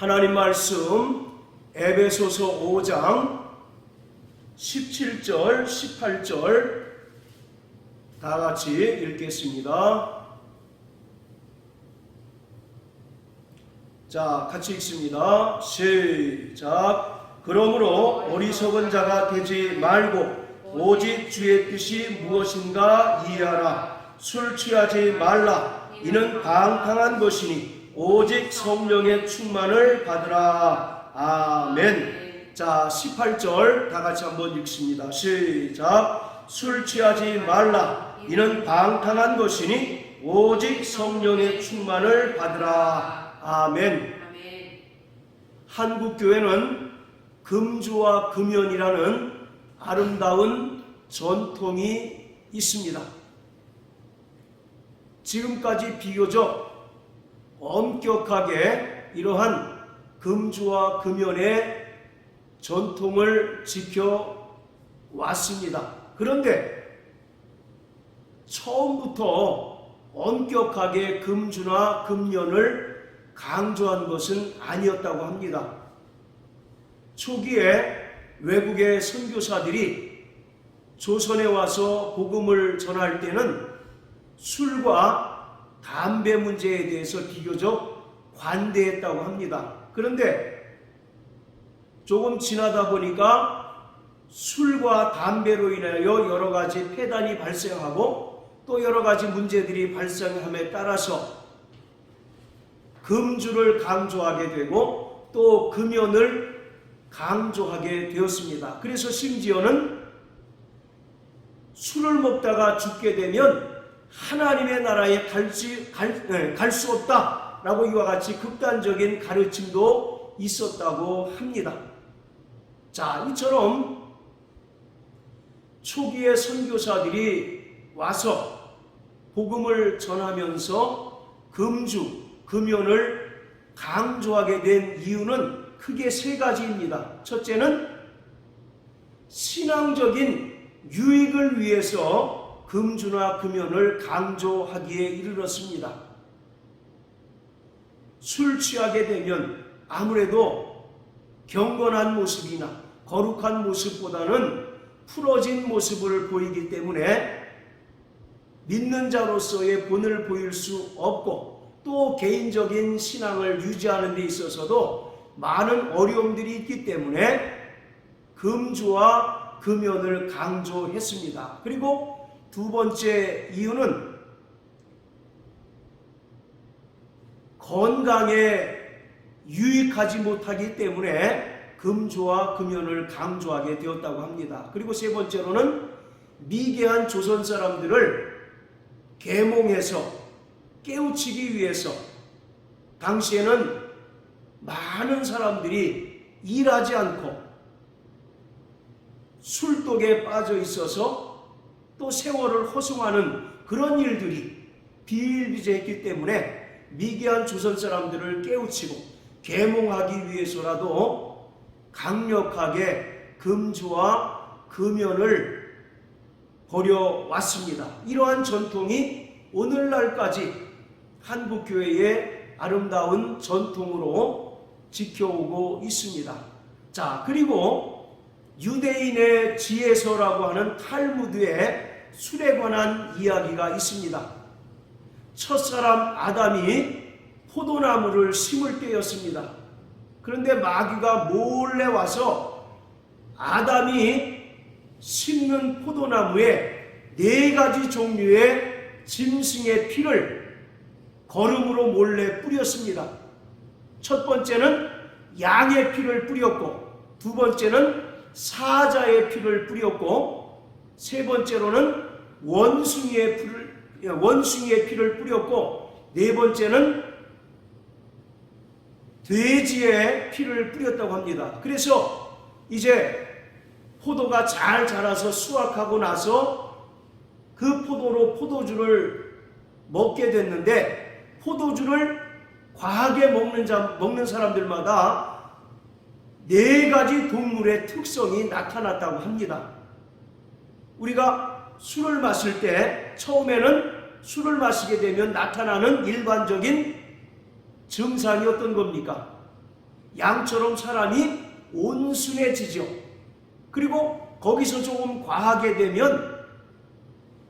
하나님 말씀 에베소서 5장 17절, 18절 다 같이 읽겠습니다. 자, 같이 읽습니다. 시작. 그러므로 어리석은 자가 되지 말고 오직 주의 뜻이 무엇인가 이해하라. 술 취하지 말라. 이는 방탕한 것이니 오직 성령의 충만을 받으라. 아멘. 자, 18절 다 같이 한번 읽습니다. 시작. 술 취하지 말라. 이는 방탕한 것이니 오직 성령의 충만을 받으라. 아멘. 한국교회는 금주와 금연이라는 아름다운 전통이 있습니다. 지금까지 비교적 엄격하게 이러한 금주와 금연의 전통을 지켜왔습니다. 그런데 처음부터 엄격하게 금주나 금연을 강조한 것은 아니었다고 합니다. 초기에 외국의 선교사들이 조선에 와서 복음을 전할 때는 술과 담배 문제에 대해서 비교적 관대했다고 합니다. 그런데 조금 지나다 보니까 술과 담배로 인하여 여러 가지 폐단이 발생하고 또 여러 가지 문제들이 발생함에 따라서 금주를 강조하게 되고 또 금연을 강조하게 되었습니다. 그래서 심지어는 술을 먹다가 죽게 되면 하나님의 나라에 갈 수 없다라고 이와 같이 극단적인 가르침도 있었다고 합니다. 자, 이처럼 초기의 선교사들이 와서 복음을 전하면서 금주, 금연을 강조하게 된 이유는 크게 세 가지입니다. 첫째는 신앙적인 유익을 위해서 금주나 금연을 강조하기에 이르렀습니다. 술 취하게 되면 아무래도 경건한 모습이나 거룩한 모습보다는 풀어진 모습을 보이기 때문에 믿는 자로서의 본을 보일 수 없고 또 개인적인 신앙을 유지하는 데 있어서도 많은 어려움들이 있기 때문에 금주와 금연을 강조했습니다. 그리고 두 번째 이유는 건강에 유익하지 못하기 때문에 금주와 금연을 강조하게 되었다고 합니다. 그리고 세 번째로는 미개한 조선 사람들을 계몽해서 깨우치기 위해서 당시에는 많은 사람들이 일하지 않고 술독에 빠져 있어서 또 세월을 허송하는 그런 일들이 비일비재했기 때문에 미개한 조선 사람들을 깨우치고 계몽하기 위해서라도 강력하게 금주와 금연을 벌여왔습니다. 이러한 전통이 오늘날까지 한국교회의 아름다운 전통으로 지켜오고 있습니다. 자, 그리고 유대인의 지혜서라고 하는 탈무드에 술에 관한 이야기가 있습니다. 첫사람 아담이 포도나무를 심을 때였습니다. 그런데 마귀가 몰래 와서 아담이 심는 포도나무에 4가지 종류의 짐승의 피를 거름으로 몰래 뿌렸습니다. 첫 번째는 양의 피를 뿌렸고, 두 번째는 사자의 피를 뿌렸고, 세 번째로는 원숭이의 피를 뿌렸고, 네 번째는 돼지의 피를 뿌렸다고 합니다. 그래서 이제 포도가 잘 자라서 수확하고 나서 그 포도로 포도주를 먹게 됐는데, 포도주를 과하게 먹는 사람들마다 4가지 동물의 특성이 나타났다고 합니다. 우리가 술을 마실 때 처음에는 술을 마시게 되면 나타나는 일반적인 증상이 어떤 겁니까? 양처럼 사람이 온순해지죠. 그리고 거기서 조금 과하게 되면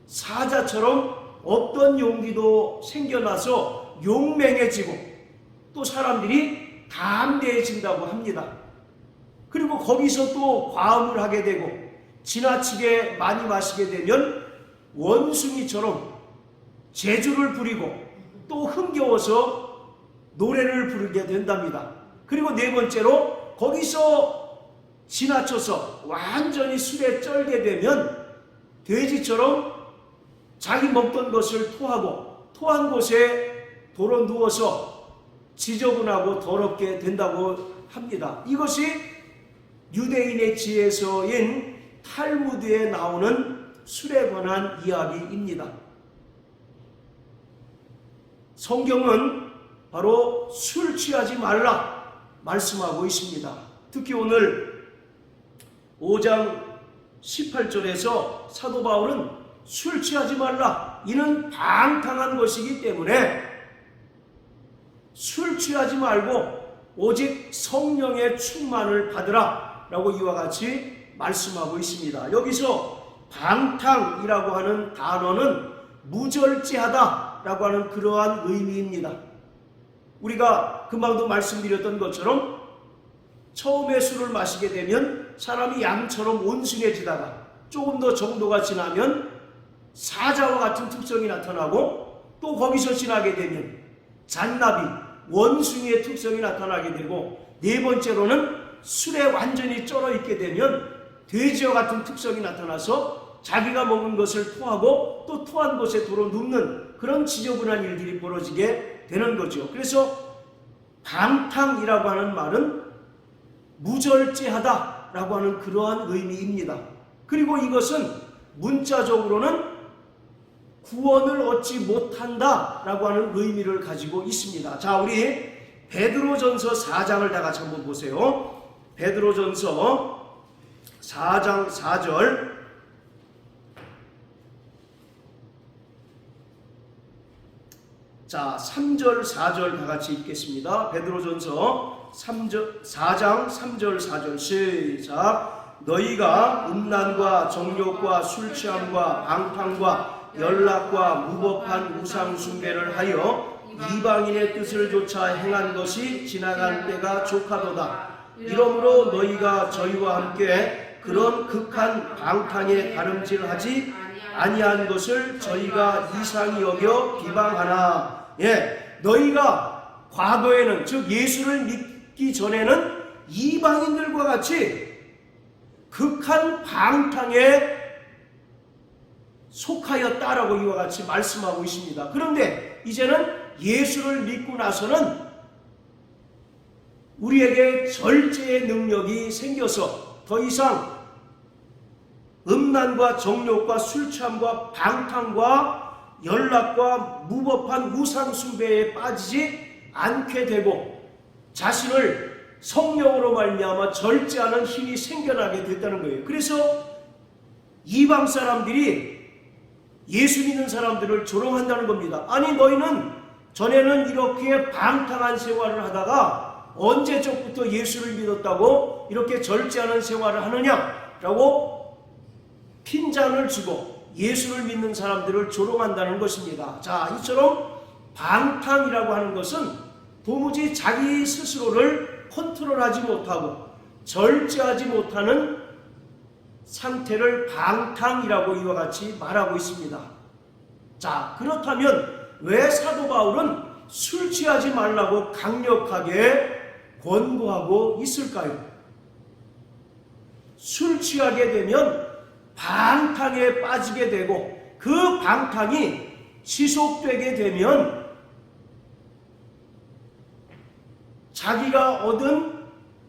사자처럼 없던 용기도 생겨나서 용맹해지고 또 사람들이 담대해진다고 합니다. 그리고 거기서 또 과음을 하게 되고 지나치게 많이 마시게 되면 원숭이처럼 재주를 부리고 또 흥겨워서 노래를 부르게 된답니다. 그리고 네 번째로 거기서 지나쳐서 완전히 술에 쩔게 되면 돼지처럼 자기 먹던 것을 토하고 토한 곳에 도로 누워서 지저분하고 더럽게 된다고 합니다. 이것이 유대인의 지혜서인 탈무드에 나오는 술에 관한 이야기입니다. 성경은 바로 술 취하지 말라 말씀하고 있습니다. 특히 오늘 5장 18절에서 사도 바울은 술 취하지 말라, 이는 방탕한 것이기 때문에 술 취하지 말고 오직 성령의 충만을 받으라 라고 이와 같이 말씀하고 있습니다. 여기서 방탕이라고 하는 단어는 무절제하다 라고 하는 그러한 의미입니다. 우리가 금방도 말씀드렸던 것처럼 처음에 술을 마시게 되면 사람이 양처럼 온순해지다가 조금 더 정도가 지나면 사자와 같은 특성이 나타나고 또 거기서 지나게 되면 잔나비, 원숭이의 특성이 나타나게 되고 네 번째로는 술에 완전히 쩔어 있게 되면 돼지와 같은 특성이 나타나서 자기가 먹은 것을 토하고 또 토한 곳에 도로 눕는 그런 지저분한 일들이 벌어지게 되는 거죠. 그래서 방탕이라고 하는 말은 무절제하다라고 하는 그러한 의미입니다. 그리고 이것은 문자적으로는 구원을 얻지 못한다라고 하는 의미를 가지고 있습니다. 자, 우리 베드로전서 4장을 다 같이 한번 보세요. 베드로전서 4장 4절. 자, 3절 4절 다 같이 읽겠습니다. 베드로전서 4장 3절 4절 시작. 너희가 음란과 정욕과 술취함과 방탕과 연락과 무법한 우상 숭배를 하여 이방인의 뜻을 조차 행한 것이 지나간 때가 족하도다. 이러므로 너희가 저희와 함께 그런 극한 방탕에 가름질하지 아니한 것을 저희가 이상히 여겨 비방하나. 너희가 과거에는, 즉 예수를 믿기 전에는 이방인들과 같이 극한 방탕에 속하였다라고 이와 같이 말씀하고 있습니다. 그런데 이제는 예수를 믿고 나서는 우리에게 절제의 능력이 생겨서 더 이상 음란과 정욕과 술취함과 방탕과 연락과 무법한 우상 숭배에 빠지지 않게 되고 자신을 성령으로 말미암아 절제하는 힘이 생겨나게 됐다는 거예요. 그래서 이방 사람들이 예수 믿는 사람들을 조롱한다는 겁니다. 아니, 너희는 전에는 이렇게 방탕한 생활을 하다가 언제적부터 예수를 믿었다고 이렇게 절제하는 생활을 하느냐라고 핀잔을 주고 예수를 믿는 사람들을 조롱한다는 것입니다. 자, 이처럼 방탕이라고 하는 것은 도무지 자기 스스로를 컨트롤하지 못하고 절제하지 못하는 상태를 방탕이라고 이와 같이 말하고 있습니다. 자, 그렇다면 왜 사도 바울은 술 취하지 말라고 강력하게 권고하고 있을까요? 술 취하게 되면 방탕에 빠지게 되고 그 방탕이 지속되게 되면 자기가 얻은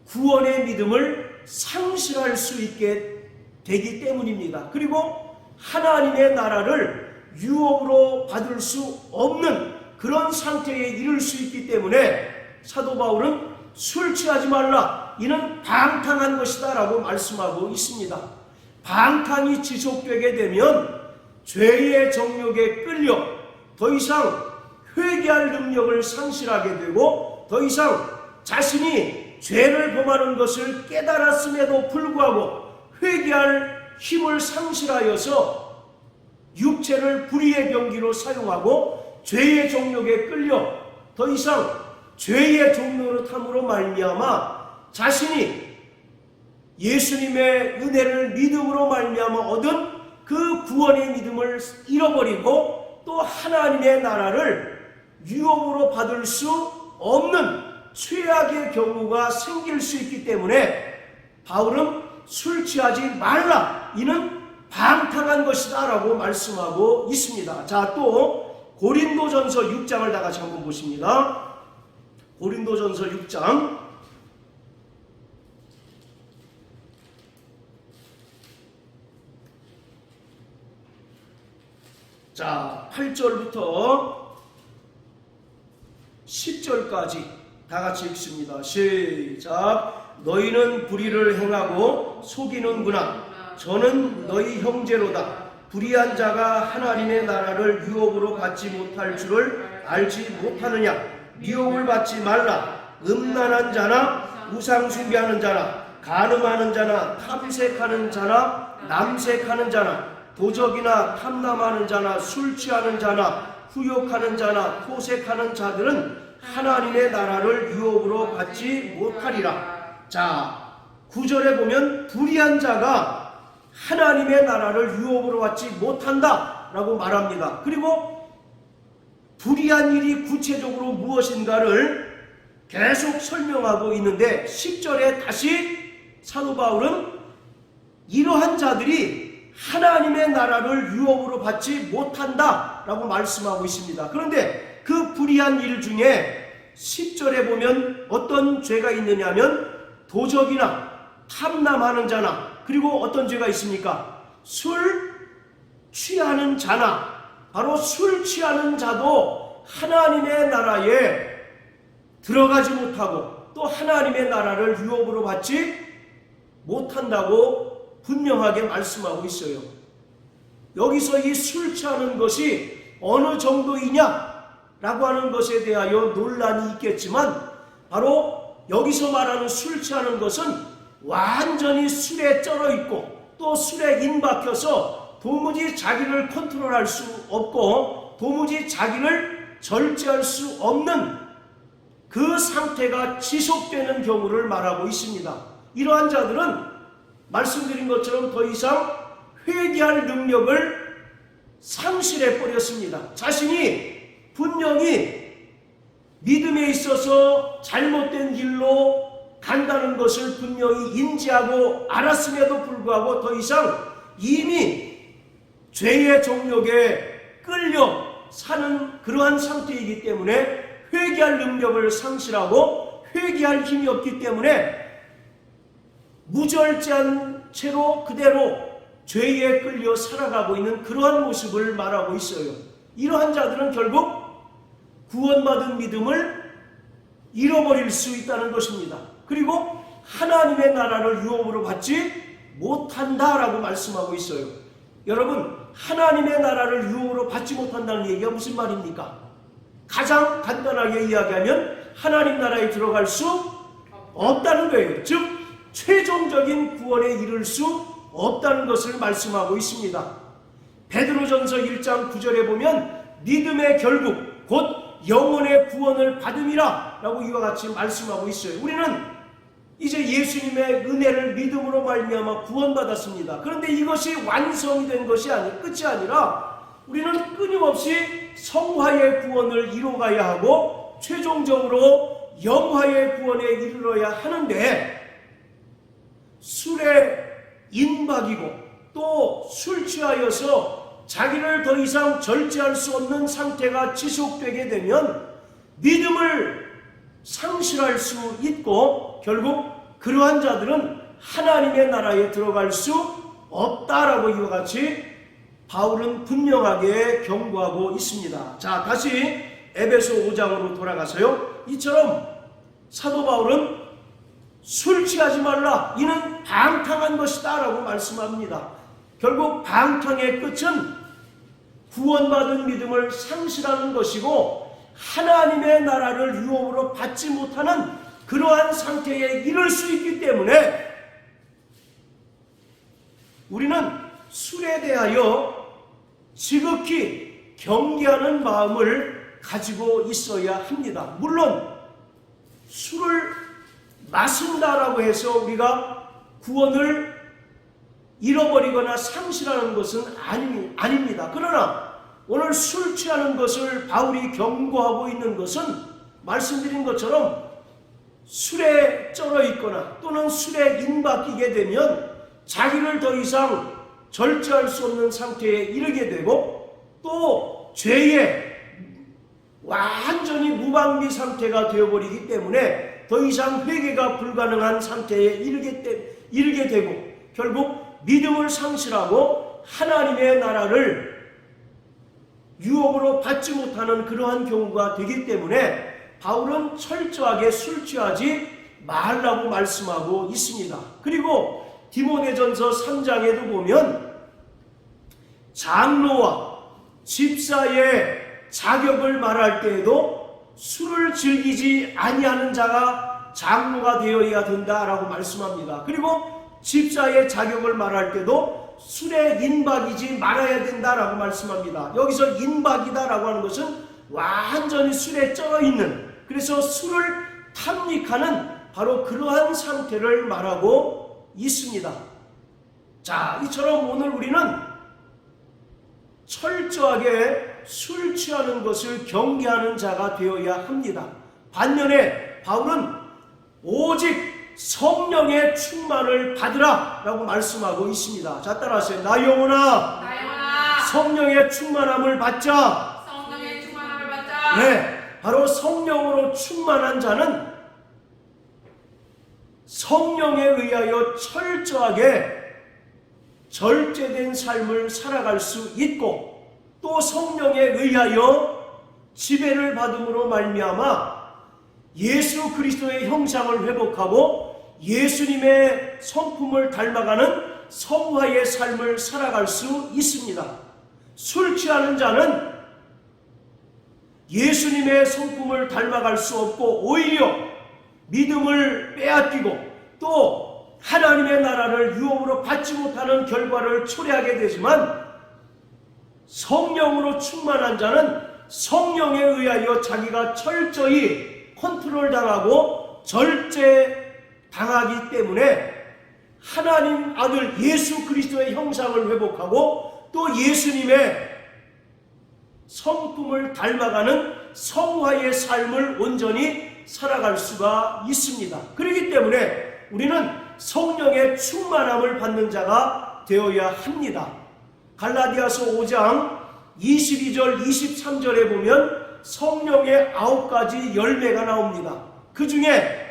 구원의 믿음을 상실할 수 있게 되기 때문입니다. 그리고 하나님의 나라를 유업으로 받을 수 없는 그런 상태에 이를 수 있기 때문에 사도 바울은 술 취하지 말라, 이는 방탕한 것이다 라고 말씀하고 있습니다. 방탕이 지속되게 되면 죄의 정욕에 끌려 더 이상 회개할 능력을 상실하게 되고 더 이상 자신이 죄를 범하는 것을 깨달았음에도 불구하고 회개할 힘을 상실하여서 육체를 불의의 병기로 사용하고 죄의 종력에 끌려 더 이상 죄의 종노릇함으로 말미암아 자신이 예수님의 은혜를 믿음으로 말미암아 얻은 그 구원의 믿음을 잃어버리고 또 하나님의 나라를 유업으로 받을 수 없는 최악의 경우가 생길 수 있기 때문에 바울은 술 취하지 말라, 이는 방탕한 것이다 라고 말씀하고 있습니다. 자, 또 고린도전서 6장을 다 같이 한번 보십니다. 고린도전서 6장 자, 8절부터 10절까지 다 같이 읽습니다. 시작. 너희는 불의를 행하고 속이는구나. 저는 너희 형제로다. 불의한 자가 하나님의 나라를 유업으로 받지 못할 줄을 알지 못하느냐. 미혹을 받지 말라. 음란한 자나 우상 숭배하는 자나 간음하는 자나 탐색하는 자나 남색하는 자나 도적이나 탐남하는 자나 술 취하는 자나 후욕하는 자나 토색하는 자들은 하나님의 나라를 유업으로 받지 못하리라. 자, 9절에 보면 불의한 자가 하나님의 나라를 유업으로 받지 못한다 라고 말합니다. 그리고 불의한 일이 구체적으로 무엇인가를 계속 설명하고 있는데 10절에 다시 사도 바울은 이러한 자들이 하나님의 나라를 유업으로 받지 못한다 라고 말씀하고 있습니다. 그런데 그 불의한 일 중에 10절에 보면 어떤 죄가 있느냐면 도적이나 탐남하는 자나 그리고 어떤 죄가 있습니까? 술 취하는 자나, 바로 술 취하는 자도 하나님의 나라에 들어가지 못하고 또 하나님의 나라를 유업으로 받지 못한다고 분명하게 말씀하고 있어요. 여기서 이 술 취하는 것이 어느 정도이냐라고 하는 것에 대하여 논란이 있겠지만 바로 여기서 말하는 술 취하는 것은 완전히 술에 쩔어 있고 또 술에 인박혀서 도무지 자기를 컨트롤할 수 없고 도무지 자기를 절제할 수 없는 그 상태가 지속되는 경우를 말하고 있습니다. 이러한 자들은 말씀드린 것처럼 더 이상 회개할 능력을 상실해 버렸습니다. 자신이 분명히 믿음에 있어서 잘못된 길로 간다는 것을 분명히 인지하고 알았음에도 불구하고 더 이상 이미 죄의 종력에 끌려 사는 그러한 상태이기 때문에 회개할 능력을 상실하고 회개할 힘이 없기 때문에 무절제한 채로 그대로 죄에 끌려 살아가고 있는 그러한 모습을 말하고 있어요. 이러한 자들은 결국 구원받은 믿음을 잃어버릴 수 있다는 것입니다. 그리고 하나님의 나라를 유업으로 받지 못한다라고 말씀하고 있어요. 여러분, 하나님의 나라를 유업으로 받지 못한다는 얘기가 무슨 말입니까? 가장 간단하게 이야기하면 하나님 나라에 들어갈 수 없다는 거예요. 즉 최종적인 구원에 이를 수 없다는 것을 말씀하고 있습니다. 베드로전서 1장 9절에 보면 믿음의 결국 곧 영혼의 구원을 받음이라 라고 이와 같이 말씀하고 있어요. 우리는 이제 예수님의 은혜를 믿음으로 말미암아 구원받았습니다. 그런데 이것이 완성이 된 것이 끝이 아니라 우리는 끊임없이 성화의 구원을 이루어가야 하고 최종적으로 영화의 구원에 이르러야 하는데 술에 인박이고 또 술 취하여서 자기를 더 이상 절제할 수 없는 상태가 지속되게 되면 믿음을 상실할 수 있고 결국 그러한 자들은 하나님의 나라에 들어갈 수 없다라고 이와 같이 바울은 분명하게 경고하고 있습니다. 자, 다시 에베소 5장으로 돌아가서요. 이처럼 사도 바울은 술 취하지 말라, 이는 방탕한 것이다 라고 말씀합니다. 결국 방탕의 끝은 구원받은 믿음을 상실하는 것이고 하나님의 나라를 유업으로 받지 못하는 그러한 상태에 이를 수 있기 때문에 우리는 술에 대하여 지극히 경계하는 마음을 가지고 있어야 합니다. 물론 술을 마신다라고 해서 우리가 구원을 잃어버리거나 상실하는 것은 아닙니다. 그러나 오늘 술 취하는 것을 바울이 경고하고 있는 것은 말씀드린 것처럼 술에 쩔어 있거나 또는 술에 인박히게 되면 자기를 더 이상 절제할 수 없는 상태에 이르게 되고 또 죄에 완전히 무방비 상태가 되어버리기 때문에 더 이상 회개가 불가능한 상태에 이르게 되고 결국 믿음을 상실하고 하나님의 나라를 유업으로 받지 못하는 그러한 경우가 되기 때문에 바울은 철저하게 술 취하지 말라고 말씀하고 있습니다. 그리고 디모데전서 3장에도 보면 장로와 집사의 자격을 말할 때에도 술을 즐기지 아니하는 자가 장로가 되어야 된다라고 말씀합니다. 그리고 집사의 자격을 말할 때도 술에 인박이지 말아야 된다라고 말씀합니다. 여기서 인박이다라고 하는 것은 완전히 술에 쩔어 있는, 그래서 술을 탐닉하는 바로 그러한 상태를 말하고 있습니다. 자, 이처럼 오늘 우리는 철저하게 술 취하는 것을 경계하는 자가 되어야 합니다. 반면에 바울은 오직 성령의 충만을 받으라 라고 말씀하고 있습니다. 자, 따라하세요. 나 영혼아, 성령의 충만함을 받자. 성령의 충만함을 받자. 네, 바로 성령으로 충만한 자는 성령에 의하여 철저하게 절제된 삶을 살아갈 수 있고 또 성령에 의하여 지배를 받음으로 말미암아 예수 그리스도의 형상을 회복하고 예수님의 성품을 닮아가는 성화의 삶을 살아갈 수 있습니다. 술 취하는 자는 예수님의 성품을 닮아갈 수 없고 오히려 믿음을 빼앗기고 또 하나님의 나라를 유업으로 받지 못하는 결과를 초래하게 되지만 성령으로 충만한 자는 성령에 의하여 자기가 철저히 컨트롤 당하고 절제 당하기 때문에 하나님 아들 예수 그리스도의 형상을 회복하고 또 예수님의 성품을 닮아가는 성화의 삶을 온전히 살아갈 수가 있습니다. 그렇기 때문에 우리는 성령의 충만함을 받는 자가 되어야 합니다. 갈라디아서 5장 22절 23절에 보면 성령의 9가지 열매가 나옵니다. 그 중에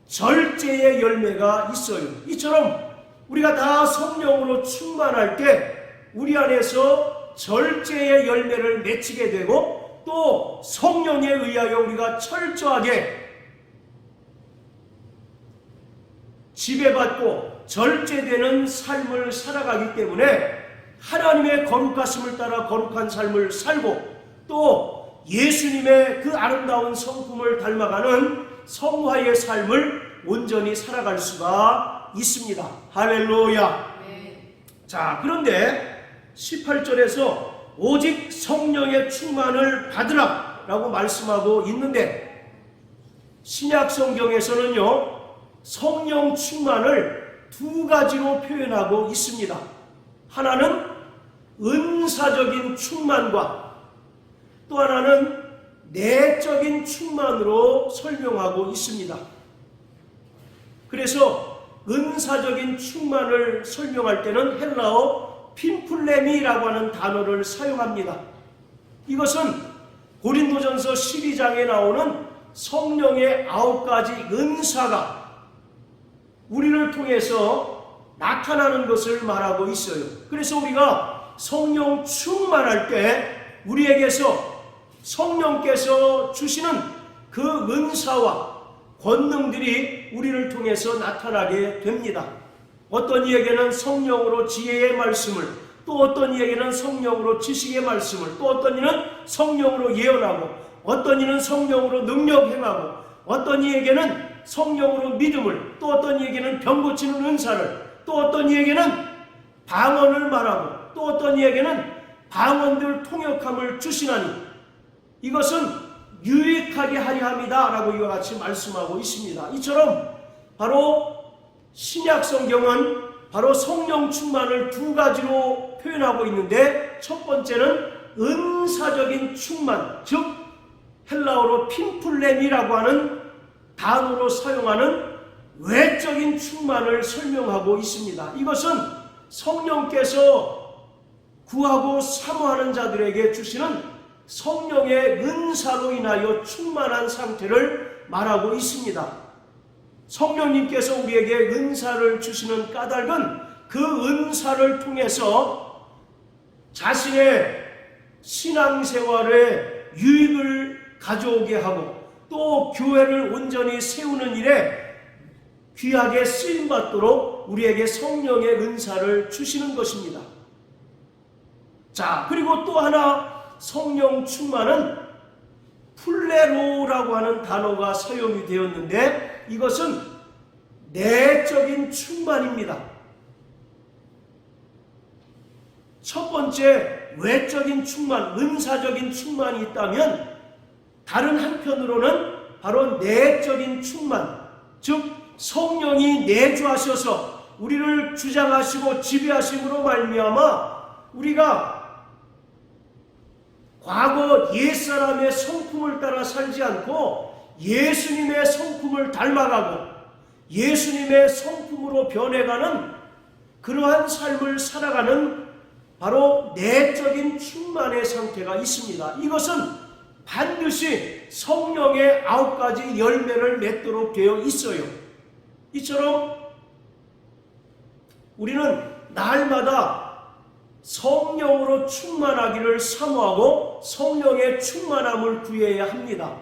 절제의 열매가 있어요. 이처럼 우리가 다 성령으로 충만할 때 우리 안에서 절제의 열매를 맺히게 되고 또 성령에 의하여 우리가 철저하게 지배받고 절제되는 삶을 살아가기 때문에 하나님의 거룩하심을 따라 거룩한 삶을 살고 또 예수님의 그 아름다운 성품을 닮아가는 성화의 삶을 온전히 살아갈 수가 있습니다. 할렐루야. 네. 자, 그런데 18절에서 오직 성령의 충만을 받으라 라고 말씀하고 있는데 신약 성경에서는요 성령 충만을 두 가지로 표현하고 있습니다. 하나는 은사적인 충만과 또 하나는 내적인 충만으로 설명하고 있습니다. 그래서 은사적인 충만을 설명할 때는 헬라어 핀플레미라고 하는 단어를 사용합니다. 이것은 고린도전서 12장에 나오는 성령의 9가지 은사가 우리를 통해서 나타나는 것을 말하고 있어요. 그래서 우리가 성령 충만할 때 우리에게서 성령께서 주시는 그 은사와 권능들이 우리를 통해서 나타나게 됩니다. 어떤 이에게는 성령으로 지혜의 말씀을, 또 어떤 이에게는 성령으로 지식의 말씀을, 또 어떤 이는 성령으로 예언하고, 어떤 이는 성령으로 능력 행하고, 어떤 이에게는 성령으로 믿음을, 또 어떤 이에게는 병 고치는 은사를, 또 어떤 이에게는 방언을 말하고, 또 어떤 이에게는 방언들 통역함을 주시나니 이것은 유익하게 하려 합니다 라고 이와 같이 말씀하고 있습니다. 이처럼 바로 신약 성경은 바로 성령 충만을 두 가지로 표현하고 있는데, 첫 번째는 은사적인 충만, 즉 헬라어로 핀플렘이라고 하는 단어로 사용하는 외적인 충만을 설명하고 있습니다. 이것은 성령께서 구하고 사모하는 자들에게 주시는 성령의 은사로 인하여 충만한 상태를 말하고 있습니다. 성령님께서 우리에게 은사를 주시는 까닭은 그 은사를 통해서 자신의 신앙생활에 유익을 가져오게 하고, 또 교회를 온전히 세우는 일에 귀하게 쓰임받도록 우리에게 성령의 은사를 주시는 것입니다. 자, 그리고 또 하나 성령 충만은 플레로라고 하는 단어가 사용이 되었는데, 이것은 내적인 충만입니다. 첫 번째 외적인 충만, 은사적인 충만이 있다면, 다른 한편으로는 바로 내적인 충만, 즉 성령이 내주하셔서 우리를 주장하시고 지배하심으로 말미암아 우리가 과거 옛사람의 성품을 따라 살지 않고 예수님의 성품을 닮아가고 예수님의 성품으로 변해가는 그러한 삶을 살아가는 바로 내적인 충만의 상태가 있습니다. 이것은 반드시 성령의 9가지 열매를 맺도록 되어 있어요. 이처럼 우리는 날마다 성령으로 충만하기를 사모하고 성령의 충만함을 구해야 합니다.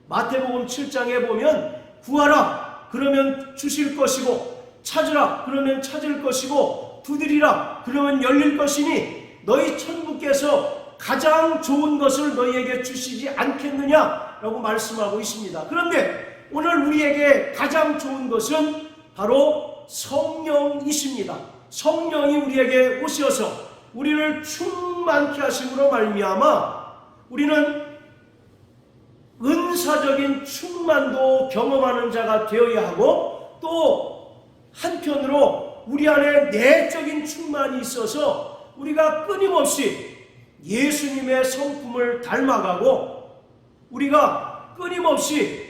마태복음 7장에 보면 구하라 그러면 주실 것이고, 찾으라 그러면 찾을 것이고, 두드리라 그러면 열릴 것이니 너희 천부께서 가장 좋은 것을 너희에게 주시지 않겠느냐라고 말씀하고 있습니다. 그런데 오늘 우리에게 가장 좋은 것은 바로 성령이십니다. 성령이 우리에게 오셔서 우리를 충만케 하심으로 말미암아 우리는 은사적인 충만도 경험하는 자가 되어야 하고, 또 한편으로 우리 안에 내적인 충만이 있어서 우리가 끊임없이 예수님의 성품을 닮아가고 우리가 끊임없이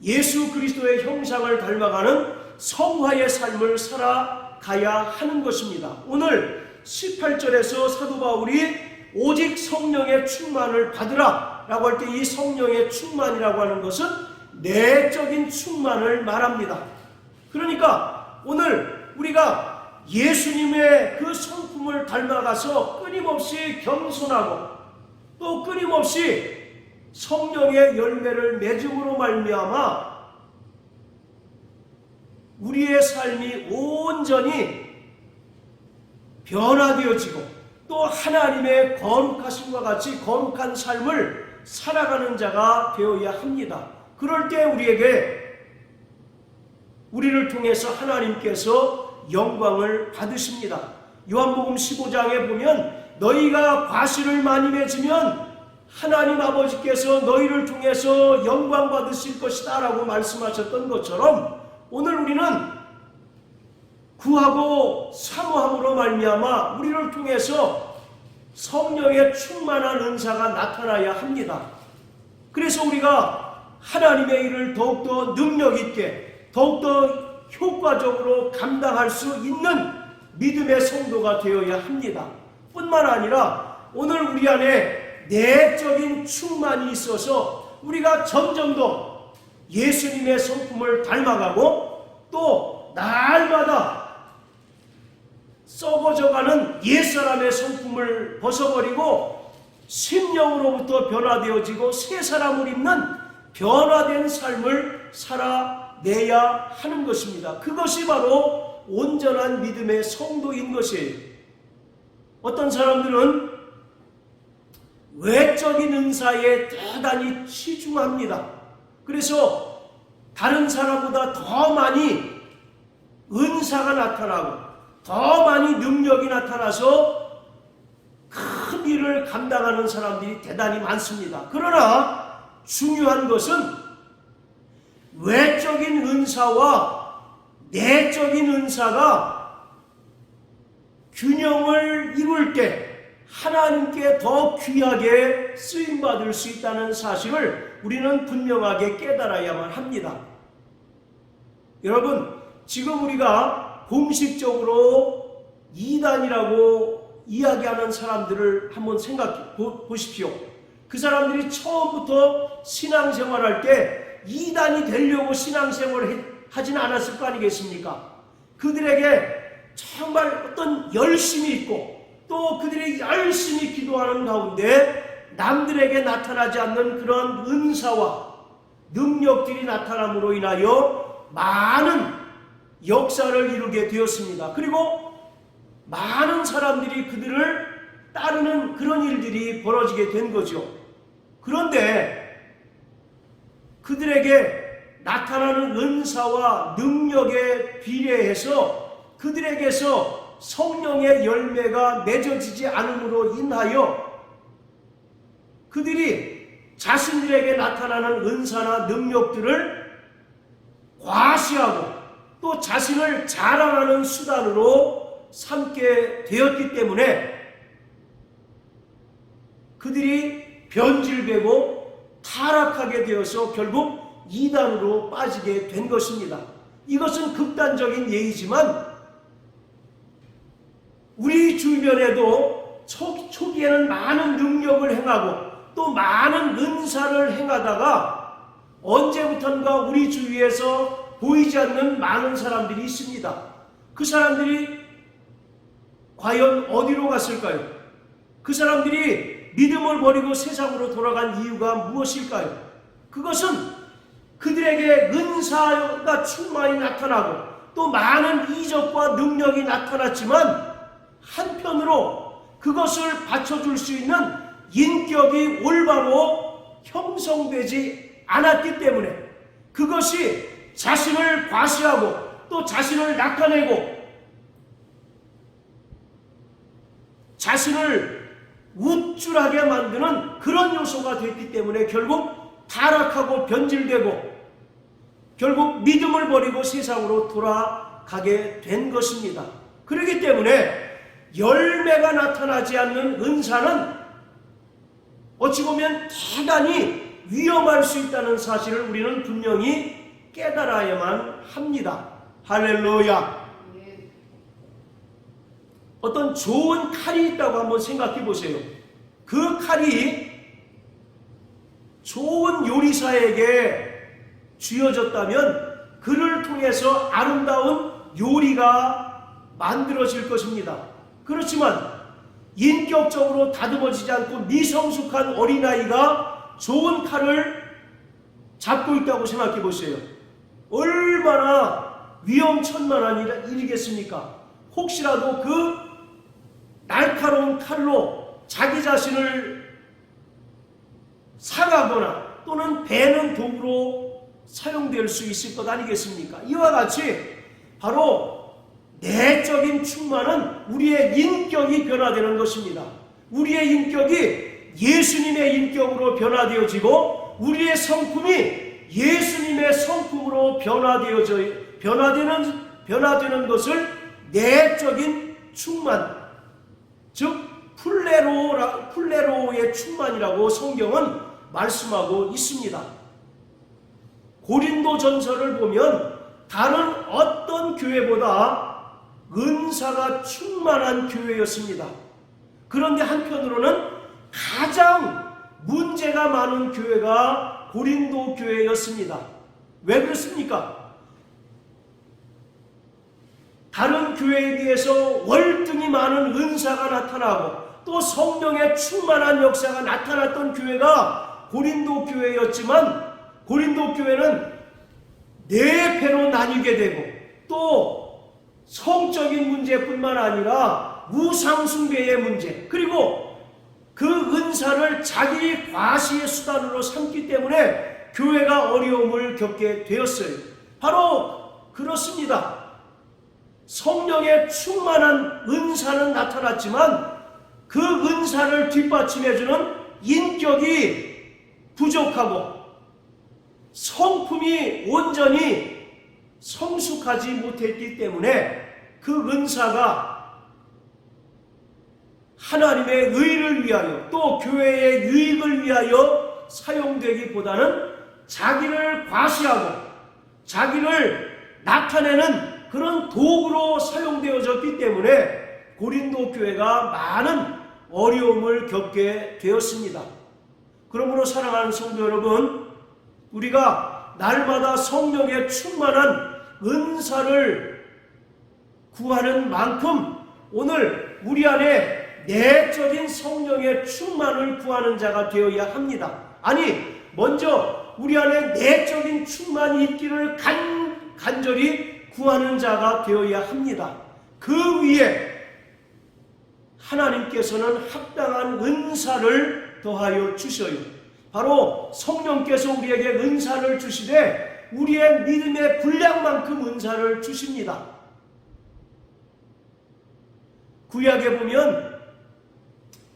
예수 그리스도의 형상을 닮아가는 성화의 삶을 살아가야 하는 것입니다. 오늘 18절에서 사도 바울이 오직 성령의 충만을 받으라 라고 할 때 이 성령의 충만이라고 하는 것은 내적인 충만을 말합니다. 그러니까 오늘 우리가 예수님의 그 성품을 닮아가서 끊임없이 겸손하고 또 끊임없이 성령의 열매를 맺음으로 말미암아 우리의 삶이 온전히 변화되어지고 또 하나님의 거룩하심과 같이 거룩한 삶을 살아가는 자가 되어야 합니다. 그럴 때 우리를 통해서 하나님께서 영광을 받으십니다. 요한복음 15장에 보면 너희가 과실을 많이 맺으면 하나님 아버지께서 너희를 통해서 영광 받으실 것이다 라고 말씀하셨던 것처럼 오늘 우리는 구하고 사모함으로 말미암아 우리를 통해서 성령의 충만한 은사가 나타나야 합니다. 그래서 우리가 하나님의 일을 더욱더 능력있게 더욱더 효과적으로 감당할 수 있는 믿음의 성도가 되어야 합니다. 뿐만 아니라 오늘 우리 안에 내적인 충만이 있어서 우리가 점점 더 예수님의 성품을 닮아가고 또 날마다 썩어져가는 옛사람의 성품을 벗어버리고 심령으로부터 변화되어지고 새 사람을 입는 변화된 삶을 살아내야 하는 것입니다. 그것이 바로 온전한 믿음의 성도인 것이에요. 어떤 사람들은 외적인 은사에 대단히 치중합니다. 그래서 다른 사람보다 더 많이 은사가 나타나고 더 많이 능력이 나타나서 큰 일을 감당하는 사람들이 대단히 많습니다. 그러나 중요한 것은 외적인 은사와 내적인 은사가 균형을 이룰 때 하나님께 더 귀하게 쓰임받을 수 있다는 사실을 우리는 분명하게 깨달아야만 합니다. 여러분, 지금 우리가 공식적으로 이단이라고 이야기하는 사람들을 한번 생각해 보십시오. 그 사람들이 처음부터 신앙생활할 때 이단이 되려고 신앙생활을 하진 않았을 거 아니겠습니까? 그들에게 정말 어떤 열심이 있고 또 그들이 열심히 기도하는 가운데 남들에게 나타나지 않는 그런 은사와 능력들이 나타남으로 인하여 많은 역사를 이루게 되었습니다. 그리고 많은 사람들이 그들을 따르는 그런 일들이 벌어지게 된 거죠. 그런데 그들에게 나타나는 은사와 능력에 비례해서 그들에게서 성령의 열매가 맺어지지 않음으로 인하여 그들이 자신들에게 나타나는 은사나 능력들을 과시하고 또 자신을 자랑하는 수단으로 삼게 되었기 때문에 그들이 변질되고 타락하게 되어서 결국 이단으로 빠지게 된 것입니다. 이것은 극단적인 예이지만 우리 주변에도 초기에는 많은 능력을 행하고 또 많은 은사를 행하다가 언제부턴가 우리 주위에서 보이지 않는 많은 사람들이 있습니다. 그 사람들이 과연 어디로 갔을까요? 그 사람들이 믿음을 버리고 세상으로 돌아간 이유가 무엇일까요? 그것은 그들에게 은사가 충만히 나타나고 또 많은 이적과 능력이 나타났지만 한편으로 그것을 받쳐줄 수 있는 인격이 올바로 형성되지 않았기 때문에 그것이 자신을 과시하고 또 자신을 나타내고 자신을 우쭐하게 만드는 그런 요소가 됐기 때문에 결국 타락하고 변질되고 결국 믿음을 버리고 세상으로 돌아가게 된 것입니다. 그렇기 때문에 열매가 나타나지 않는 은사는 어찌 보면 대단히 위험할 수 있다는 사실을 우리는 분명히 깨달아야만 합니다. 할렐루야. 어떤 좋은 칼이 있다고 한번 생각해 보세요. 그 칼이 좋은 요리사에게 쥐어졌다면 그를 통해서 아름다운 요리가 만들어질 것입니다. 그렇지만 인격적으로 다듬어지지 않고 미성숙한 어린아이가 좋은 칼을 잡고 있다고 생각해 보세요. 얼마나 위험천만한 일이겠습니까? 혹시라도 그 날카로운 칼로 자기 자신을 상하거나 또는 베는 도구로 사용될 수 있을 것 아니겠습니까? 이와 같이 바로 내적인 충만은 우리의 인격이 변화되는 것입니다. 우리의 인격이 예수님의 인격으로 변화되어지고 우리의 성품이 예수님의 성품으로 변화되는 것을 내적인 충만, 즉 플레로의 충만이라고 성경은 말씀하고 있습니다. 고린도전서를 보면 다른 어떤 교회보다 은사가 충만한 교회였습니다. 그런데 한편으로는 가장 문제가 많은 교회가 고린도 교회였습니다. 왜 그렇습니까? 다른 교회에 비해서 월등히 많은 은사가 나타나고 또 성령의 충만한 역사가 나타났던 교회가 고린도 교회였지만 고린도 교회는 네 배로 나뉘게 되고 또 성적인 문제뿐만 아니라 우상숭배의 문제 그리고 그 은사를 자기 과시의 수단으로 삼기 때문에 교회가 어려움을 겪게 되었어요. 바로 그렇습니다. 성령의 충만한 은사는 나타났지만 그 은사를 뒷받침해주는 인격이 부족하고 성품이 온전히 성숙하지 못했기 때문에 그 은사가 하나님의 의를 위하여 또 교회의 유익을 위하여 사용되기보다는 자기를 과시하고 자기를 나타내는 그런 도구로 사용되어졌기 때문에 고린도 교회가 많은 어려움을 겪게 되었습니다. 그러므로 사랑하는 성도 여러분, 우리가 날마다 성령의 충만한 은사를 구하는 만큼 오늘 우리 안에 내적인 성령의 충만을 구하는 자가 되어야 합니다. 아니, 먼저 우리 안에 내적인 충만이 있기를 간절히 구하는 자가 되어야 합니다. 그 위에 하나님께서는 합당한 은사를 더하여 주셔요. 바로 성령께서 우리에게 은사를 주시되 우리의 믿음의 분량만큼 은사를 주십니다. 구약에 보면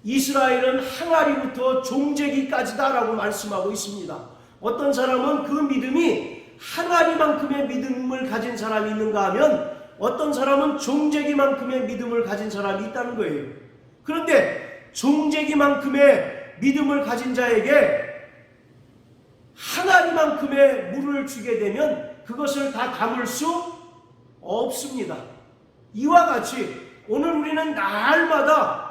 이스라엘은 항아리부터 종재기까지다라고 말씀하고 있습니다. 어떤 사람은 그 믿음이 항아리만큼의 믿음을 가진 사람이 있는가 하면 어떤 사람은 종재기만큼의 믿음을 가진 사람이 있다는 거예요. 그런데 종재기만큼의 믿음을 가진 자에게 항아리만큼의 물을 주게 되면 그것을 다 담을 수 없습니다. 이와 같이 오늘 우리는 날마다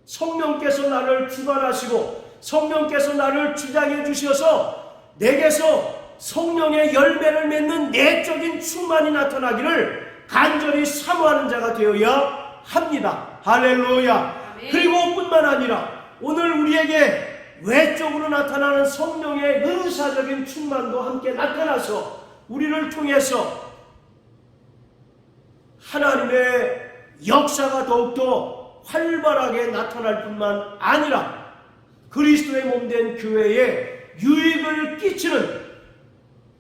성령께서 나를 주관하시고 성령께서 나를 주장해 주셔서 내게서 성령의 열매를 맺는 내적인 충만이 나타나기를 간절히 사모하는 자가 되어야 합니다. 할렐루야. 그리고 뿐만 아니라 오늘 우리에게 외적으로 나타나는 성령의 은사적인 충만도 함께 나타나서 우리를 통해서 하나님의 역사가 더욱더 활발하게 나타날 뿐만 아니라 그리스도의 몸된 교회에 유익을 끼치는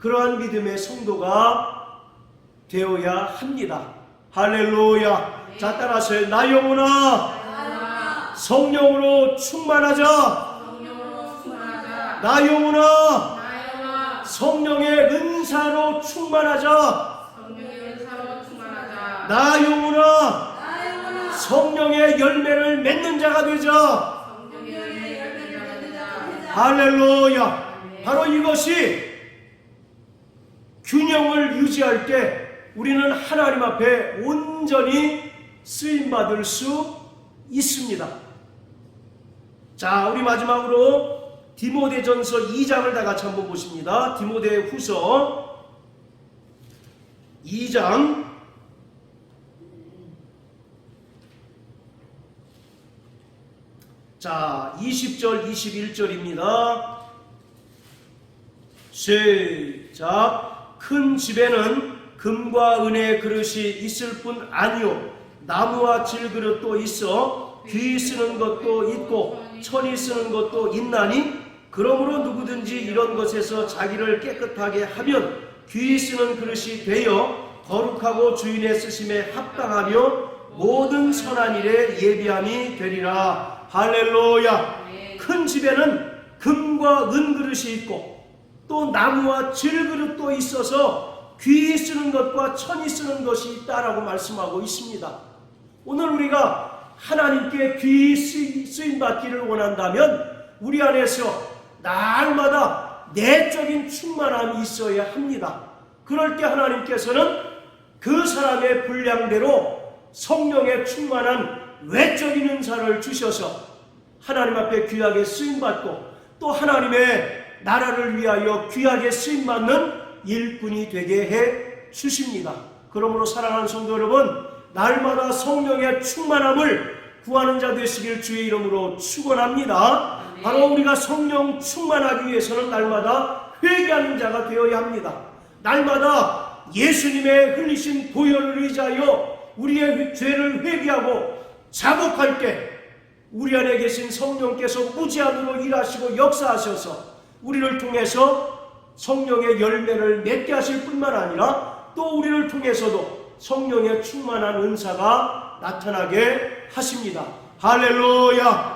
그러한 믿음의 성도가 되어야 합니다. 할렐루야. 자, 따라서 나 영혼아 성령으로 충만하자. 나 영혼아 성령의 은사로 충만하자. 나 영혼아 성령의 열매를 맺는 자가 되자. 할렐루야. 바로 이것이 균형을 유지할 때 우리는 하나님 앞에 온전히 쓰임받을 수 있습니다. 자, 우리 마지막으로 디모데전서 2장을 다 같이 한번 보십니다. 디모데후서 2장 자, 20절 21절입니다. 시작. 큰 집에는 금과 은의 그릇이 있을 뿐 아니요 나무와 질그릇도 있어 귀 쓰는 것도 있고 천이 쓰는 것도 있나니 그러므로 누구든지 이런 것에서 자기를 깨끗하게 하면 귀 쓰는 그릇이 되어 거룩하고 주인의 쓰심에 합당하며 모든 선한 일에 예비함이 되리라. 할렐루야. 큰 집에는 금과 은 그릇이 있고 또 나무와 질그릇도 있어서 귀 쓰는 것과 천이 쓰는 것이 있다라고 말씀하고 있습니다. 오늘 우리가 하나님께 귀 쓰임받기를 원한다면 우리 안에서 날마다 내적인 충만함이 있어야 합니다. 그럴 때 하나님께서는 그 사람의 분량대로 성령의 충만한 외적인 은사를 주셔서 하나님 앞에 귀하게 쓰임받고 또 하나님의 나라를 위하여 귀하게 쓰임받는 일꾼이 되게 해 주십니다. 그러므로 사랑하는 성도 여러분, 날마다 성령의 충만함을 구하는 자 되시길 주의 이름으로 축원합니다. 바로 우리가 성령 충만하기 위해서는 날마다 회개하는 자가 되어야 합니다. 날마다 예수님의 흘리신 보혈을 의지하여 우리의 죄를 회개하고 자복할 때 우리 안에 계신 성령께서 무제한으로 일하시고 역사하셔서 우리를 통해서 성령의 열매를 맺게 하실 뿐만 아니라 또 우리를 통해서도 성령의 충만한 은사가 나타나게 하십니다. 할렐루야.